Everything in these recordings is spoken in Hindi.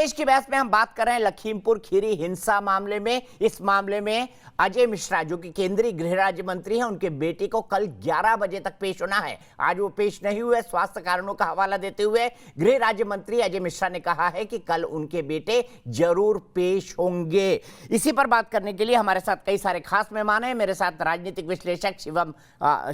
देश की बहस में हम बात कर रहे हैं लखीमपुर खीरी हिंसा मामले में। इस मामले में अजय मिश्रा जो कि केंद्रीय गृह राज्य मंत्री हैं, उनके बेटे को कल 11 बजे तक पेश होना है। आज वो पेश नहीं हुए। स्वास्थ्य कारणों का हवाला देते हुए गृह राज्य मंत्री अजय मिश्रा ने कहा है कि कल उनके बेटे जरूर पेश होंगे। इसी पर बात करने के लिए हमारे साथ कई सारे खास मेहमान हैं। मेरे साथ राजनीतिक विश्लेषक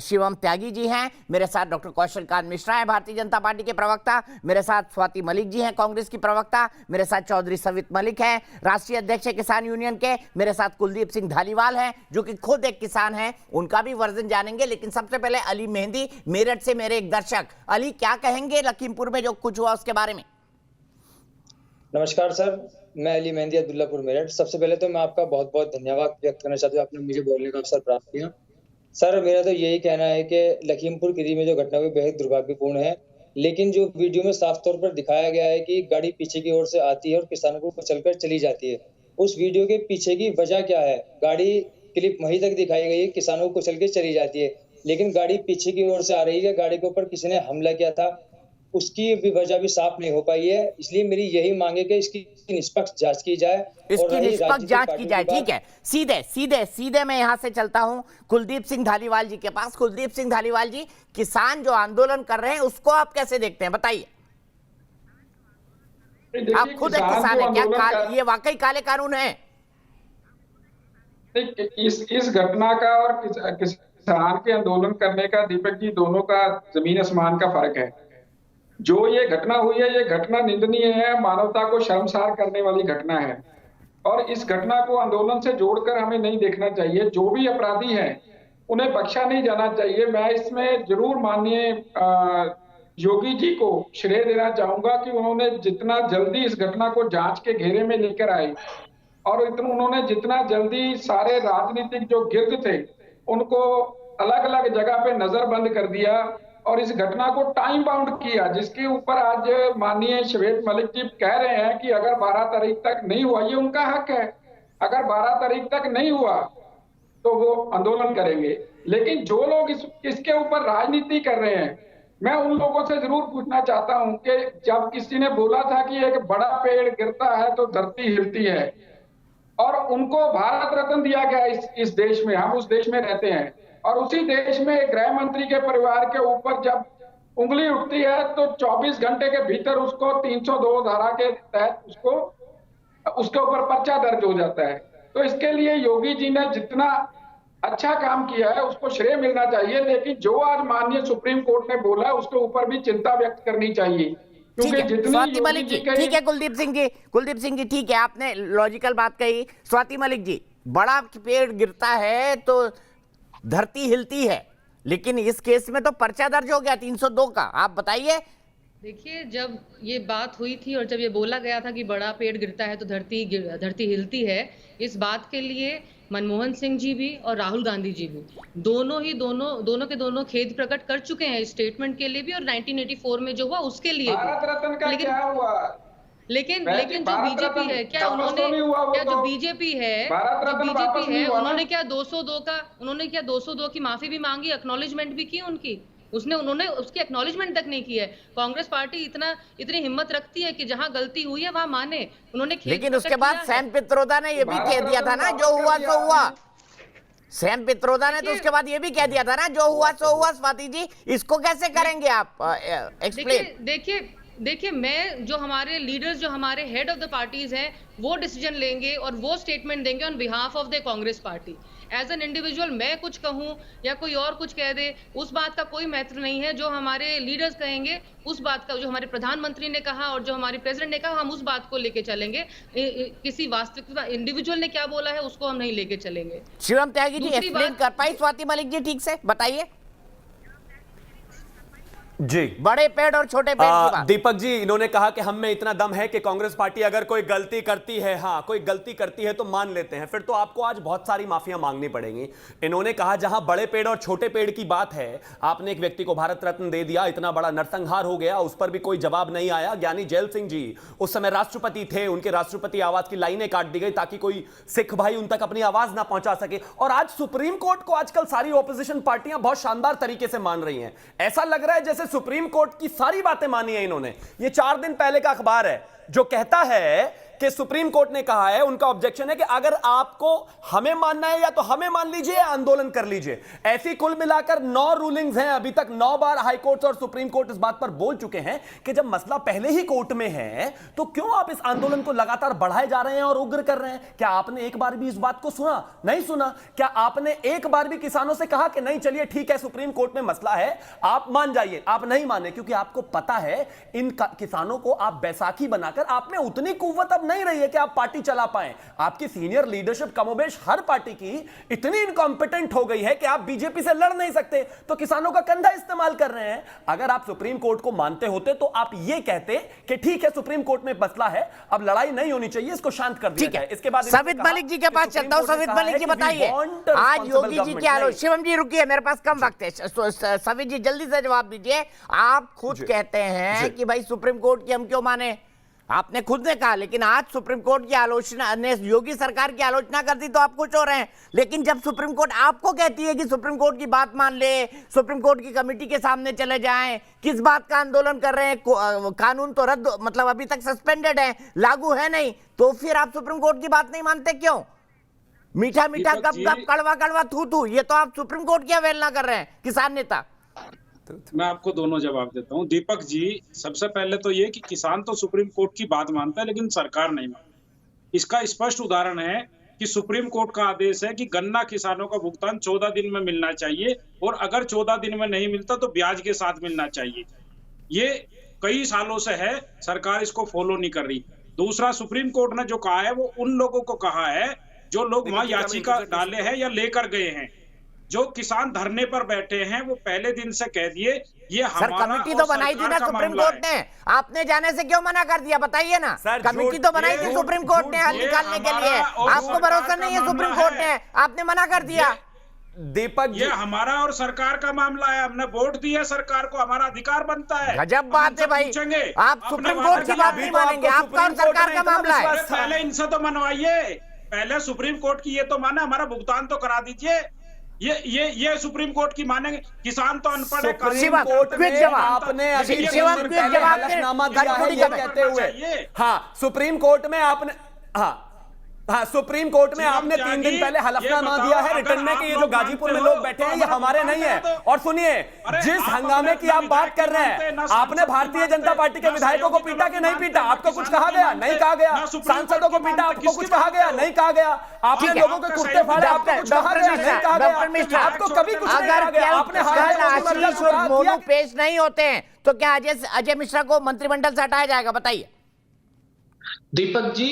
शिवम त्यागी जी हैं, मेरे साथ डॉक्टर कौशल कांत मिश्रा है, भारतीय जनता पार्टी के प्रवक्ता, मेरे साथ स्वाति मलिक जी हैं, कांग्रेस की प्रवक्ता, मेरे साथ चौधरी सवित मलिक हैं, राष्ट्रीय अध्यक्ष किसान यूनियन के, मेरे साथ कुलदीप सिंह धालीवाल हैं जो कि खुद एक किसान हैं। उनका भी वर्जन जानेंगे, लेकिन सबसे पहले अली मेहंदी मेरठ से मेरे एक दर्शक। अली, क्या कहेंगे लखीमपुर में जो कुछ हुआ उसके बारे में? नमस्कार सर, मैं अली मेहंदी अब्दुल्लापुर मेरठ। सबसे पहले तो मैं आपका बहुत बहुत धन्यवाद व्यक्त करना चाहता हूँ, आपने मुझे बोलने का अवसर प्राप्त किया। सर, मेरा तो यही कहना है कि लखीमपुर खीरी में जो घटना हुई बेहद दुर्भाग्यपूर्ण है, लेकिन जो वीडियो में साफ तौर पर दिखाया गया है कि गाड़ी पीछे की ओर से आती है और किसानों को कुचलकर चली जाती है, उस वीडियो के पीछे की वजह क्या है? गाड़ी क्लिप वहीं तक दिखाई गई है, किसानों को कुचल के चली जाती है, लेकिन गाड़ी पीछे की ओर से आ रही है, गाड़ी के ऊपर किसी ने हमला किया था, उसकी भी वजह भी साफ नहीं हो पाई है। इसलिए मेरी यही मांग है कि इसकी निष्पक्ष जांच की जाए, इसकी निष्पक्ष जांच की जाए। ठीक है, सीधे सीधे सीधे मैं यहां से चलता हूं कुलदीप सिंह धालीवाल जी के पास। कुलदीप सिंह धालीवाल जी, किसान जो आंदोलन कर रहे हैं उसको आप कैसे देखते हैं, बताइए। आप खुद एक किसान हैं, क्या ये वाकई काले कानून है? इस घटना का और किसान के आंदोलन करने का, दीपक जी, दोनों का जमीन आसमान का फर्क है। जो ये घटना हुई है, ये घटना निंदनीय है, मानवता को शर्मसार करने वाली घटना है, और इस घटना को आंदोलन से जोड़कर हमें नहीं देखना चाहिए। जो भी अपराधी हैं उन्हें बख्शा नहीं जाना चाहिए। मैं इसमें जरूर माननीय योगी जी को श्रेय देना चाहूंगा कि उन्होंने जितना जल्दी इस घटना को जांच के घेरे में लेकर आए, और उन्होंने जितना जल्दी सारे राजनीतिक जो गिर्द थे उनको अलग अलग जगह पे नजरबंद कर दिया और इस घटना को टाइम बाउंड किया, जिसके ऊपर आज माननीय श्वेत मलिक जी कह रहे हैं कि अगर 12 तारीख तक नहीं हुआ, ये उनका हक है, अगर 12 तारीख तक नहीं हुआ तो वो आंदोलन करेंगे। लेकिन जो लोग इसके ऊपर राजनीति कर रहे हैं, मैं उन लोगों से जरूर पूछना चाहता हूं कि जब किसी ने बोला था कि एक बड़ा पेड़ गिरता है तो धरती हिलती है, और उनको भारत रत्न दिया गया इस देश में, हम उस देश में रहते हैं, और उसी देश में गृह मंत्री के परिवार के ऊपर जब उंगली उठती है तो 24 घंटे के भीतर उसको 302 धारा के तहत उसके ऊपर पर्चा दर्ज हो जाता है। तो इसके लिए योगी जी ने जितना अच्छा काम किया है उसको श्रेय मिलना चाहिए, लेकिन जो आज माननीय सुप्रीम कोर्ट ने बोला उसके ऊपर भी चिंता व्यक्त करनी चाहिए। स्वाति मलिक जी, ठीक है। कुलदीप सिंह जी, ठीक है, आपने लॉजिकल बात कही। स्वाति मलिक जी, बड़ा पेड़ गिरता है तो धरती हिलती है, लेकिन इस केस में तो पर्चा दर्ज हो गया 302 का, आप बताइए। देखिए, जब ये बात हुई थी और जब ये बोला गया था कि बड़ा पेड़ गिरता है तो धरती हिलती है, इस बात के लिए मनमोहन सिंह जी भी और राहुल गांधी जी भी दोनों खेद प्रकट कर चुके हैं इस स्टेटमेंट के लिए भी, और 1984 में जो हुआ उसके लिए भी। लेकिन जो बीजेपी है, क्या जो बीजेपी है उन्होंने क्या 202 की माफी भी मांगी, एक्नॉलेजमेंट भी की उनकी? उन्होंने उसकी एक्नॉलेजमेंट तक नहीं की है। कांग्रेस पार्टी इतनी हिम्मत रखती है कि जहां गलती हुई है वहां माने। उन्होंने लेकिन उसके बाद सैम पित्रोदा ने ये भी कह दिया था ना, जो हुआ सो हुआ। सैम पित्रोदा ने तो उसके बाद ये भी कह दिया था ना, जो हुआ सो हुआ। स्वाति जी, इसको कैसे करेंगे आप एक्सप्लेन? देखिए, मैं जो हमारे लीडर्स, जो हमारे हेड ऑफ द पार्टीज हैं, वो डिसीजन लेंगे और वो स्टेटमेंट देंगे on behalf of the Congress party. As an individual मैं कुछ कहूं या कोई और कुछ कह दे, उस बात का कोई महत्व नहीं है। जो हमारे लीडर्स कहेंगे उस बात का, जो हमारे प्रधानमंत्री ने कहा और जो हमारे प्रेसिडेंट ने कहा, हम उस बात को लेके चलेंगे। किसी वास्तविक इंडिविजुअल ने क्या बोला है उसको हम नहीं लेके चलेंगे। शिवम त्यागी जी, एक्सप्लेन कर पाई स्वाति मलिक जी ठीक से? बताइए जी। बड़े पेड़ और छोटे पेड़ की बात। दीपक जी, इन्होंने कहा कि हम में इतना दम है कि कांग्रेस पार्टी अगर कोई गलती करती है, हाँ कोई गलती करती है तो मान लेते हैं, फिर तो आपको आज बहुत सारी माफियां मांगनी पड़ेंगी। इन्होंने कहा जहां बड़े पेड़ और छोटे पेड़ की बात है, आपने एक व्यक्ति को भारत रत्न दे दिया, इतना बड़ा नरसंहार हो गया, उस पर भी कोई जवाब नहीं आया। ज्ञानी जैल सिंह जी उस समय राष्ट्रपति थे, उनके राष्ट्रपति आवास की लाइनें काट दी गई ताकि कोई सिख भाई उन तक अपनी आवाज ना पहुंचा सके। और आज सुप्रीम कोर्ट को आजकल सारी ऑपोजिशन पार्टियां बहुत शानदार तरीके से मान रही हैं। ऐसा लग रहा है जैसे सुप्रीम कोर्ट की सारी बातें मानी है इन्होंने। ये 4 दिन पहले का अखबार है जो कहता है कि सुप्रीम कोर्ट ने कहा है, उनका ऑब्जेक्शन है कि अगर आपको हमें मानना है या तो हमें मान लीजिए या आंदोलन कर लीजिए। ऐसी कुल मिलाकर 9 रूलिंग्स हैं। अभी तक 9 बार हाई कोर्ट और सुप्रीम कोर्ट इस बात पर बोल चुके हैं कि जब मसला पहले ही कोर्ट में है तो क्यों आप इस आंदोलन को लगातार बढ़ाए जा रहे हैं और उग्र कर रहे हैं। क्या आपने एक बार भी इस बात को सुना? नहीं सुना। क्या आपने एक बार भी किसानों से कहा कि नहीं चलिए ठीक है, सुप्रीम कोर्ट में मसला है, आप मान जाइए? आप नहीं माने क्योंकि आपको पता है इन किसानों को आप बैसाखी बनाकर आप में उतनी कुव्वत अब नहीं रही है कि आप पार्टी चला पाएं। आपकी सीनियर लीडरशिप कमोबेश हर पार्टी की इतनी इनकॉम्पिटेंट हो गई है कि आप बीजेपी से लड़ नहीं सकते, तो किसानों का कंधा इस्तेमाल कर रहे हैं। अगर आप सुप्रीम कोर्ट को मानते होते तो आप ये कहते कि ठीक है सुप्रीम कोर्ट में मसला है, अब लड़ाई नहीं होनी चाहिए, इसको शांत कर दिया जाए। इसके बाद सवित मलिक जी के पास चलता हूं। सवित मलिक जी बताइए, आज योगी जी की आलोचना। शिवम जी रुकिए, मेरे पास कम वक्त है। सवित जी जल्दी से जवाब दीजिए। आप खुद कहते हैं कि भाई सुप्रीम कोर्ट की हम क्यों माने, आपने खुद ने कहा, लेकिन आज सुप्रीम कोर्ट की आलोचना ने योगी सरकार की आलोचना कर दी तो आप खुश हो रहे हैं। लेकिन जब सुप्रीम कोर्ट आपको कहती है कि सुप्रीम कोर्ट की बात मान ले, सुप्रीम कोर्ट की कमेटी के सामने चले जाएं, किस बात का आंदोलन कर रहे हैं, कानून तो रद्द, मतलब अभी तक सस्पेंडेड है, लागू है नहीं, तो फिर आप सुप्रीम कोर्ट की बात नहीं मानते क्यों? मीठा मीठा गप गप, कड़वा कड़वा थू थू, ये तो आप सुप्रीम कोर्ट की अवहेलना कर रहे हैं किसान नेता। मैं आपको दोनों जवाब देता हूं। दीपक जी, सबसे पहले तो ये कि किसान तो सुप्रीम कोर्ट की बात मानता है लेकिन सरकार नहीं मानती। इसका स्पष्ट उदाहरण है कि सुप्रीम कोर्ट का आदेश है कि गन्ना किसानों का भुगतान 14 दिन में मिलना चाहिए और अगर 14 दिन में नहीं मिलता तो ब्याज के साथ मिलना चाहिए। ये कई सालों से है, सरकार इसको फॉलो नहीं कर रही। दूसरा, सुप्रीम कोर्ट ने जो कहा है वो उन लोगों को कहा है जो लोग वहां याचिका डाले हैं या लेकर गए हैं। जो किसान धरने पर बैठे हैं वो पहले दिन से कह दिए ये हमारा कमेटी तो बनाई थी ना सुप्रीम कोर्ट ने, आपने जाने से क्यों मना कर दिया बताइए ना? कमेटी तो बनाई थी सुप्रीम कोर्ट ने हल निकालने के लिए, आपको भरोसा नहीं है सुप्रीम कोर्ट ने, आपने मना कर दिया। दीपक जी, ये हमारा और सरकार का मामला है, हमने वोट दिया सरकार को, हमारा अधिकार बनता है। गजब बात है भाई, आप सुप्रीम कोर्ट की बात नहीं मानेंगे, आपका और सरकार का मामला है। पहले इनसे तो मनवाइए, पहले सुप्रीम कोर्ट की ये तो माने, हमारा भुगतान तो करा दीजिए। ये सुप्रीम कोर्ट की मानेंगे? किसान तो अनपढ़ है। सुप्रीम कोर्ट में आपने अभी 3 दिन पहले हलफनामा दिया है ये कहते हुए, हाँ सुप्रीम कोर्ट में आपने, हाँ सुप्रीम कोर्ट में आपने 3 दिन पहले हलफनामा दिया है रिटर्न में कि ये जो गाजीपुर में लोग बैठे हैं ये हमारे नहीं है। और सुनिए, जिस हंगामे की आप बात कर रहे हैं, आपने भारतीय जनता पार्टी के विधायकों को पीटा कि नहीं पीटा? आपको कुछ कहा गया? नहीं कहा गया। सांसदों को पीटा, आपको कुछ कहा गया? नहीं कहा गया। आपने लोगों के कुर्ते फाड़े, आपको कुछ कहा गया? नहीं कहा गया। आपको कभी कुछ नहीं कहा गया। आपने आशीष और मोनू पेश नहीं होते हैं तो क्या अजय मिश्रा को मंत्रिमंडल से हटाया जाएगा? बताइए। दीपक जी,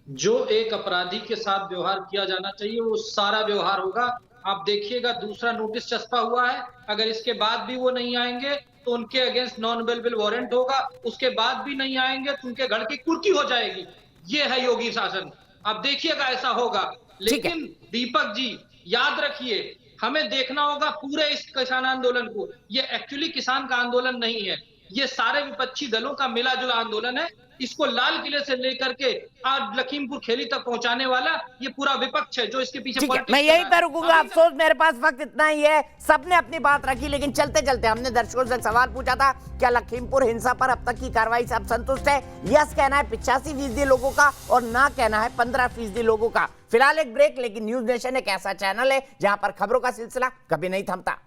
जो एक अपराधी के साथ व्यवहार किया जाना चाहिए वो सारा व्यवहार होगा। आप देखिएगा, दूसरा नोटिस चस्पा हुआ है, अगर इसके बाद भी वो नहीं आएंगे तो उनके अगेंस्ट नॉन अवेलेबल वारंट होगा, उसके बाद भी नहीं आएंगे तो उनके घर की कुर्की हो जाएगी। ये है योगी शासन, आप देखिएगा ऐसा होगा। लेकिन दीपक जी याद रखिए, हमें देखना होगा पूरे इस किसान आंदोलन को। ये एक्चुअली किसान का आंदोलन नहीं है, ये सारे विपक्षी दलों का मिला जुला आंदोलन है। इसको लाल किले से लेकर के आज लखीमपुर खेली तक पहुंचाने वाला ये पूरा विपक्ष है जो इसके पीछे। मैं यहीं पर रुकूंगा, अफसोस मेरे पास वक्त इतना ही है। सबने अपनी बात रखी, लेकिन चलते चलते हमने दर्शकों से सवाल पूछा था, क्या लखीमपुर हिंसा पर अब तक की कार्रवाई से आप संतुष्ट है? यस कहना है 85% लोगों का और ना कहना है 15% लोगों का। फिलहाल एक ब्रेक, लेकिन न्यूज नेशन एक ऐसा चैनल है जहां पर खबरों का सिलसिला कभी नहीं थमता।